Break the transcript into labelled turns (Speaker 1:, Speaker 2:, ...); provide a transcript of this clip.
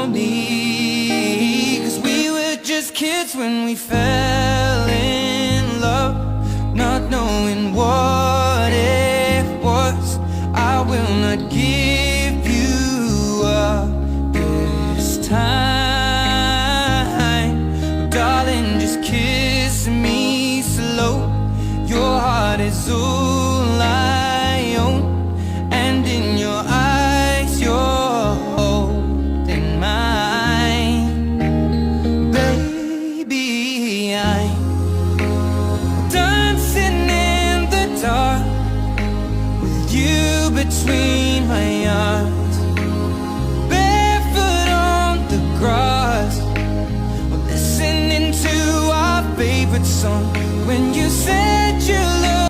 Speaker 1: me. 'Cause we were just kids when we fell in love, not knowing what it was. I will not give you up this time, darling, just kiss me slow. Your heart is all I own, and in your eyes you're holding mine. Baby, I'm dancing in the dark with you between my arms, barefoot on the grass, listening to our favorite song. When you said you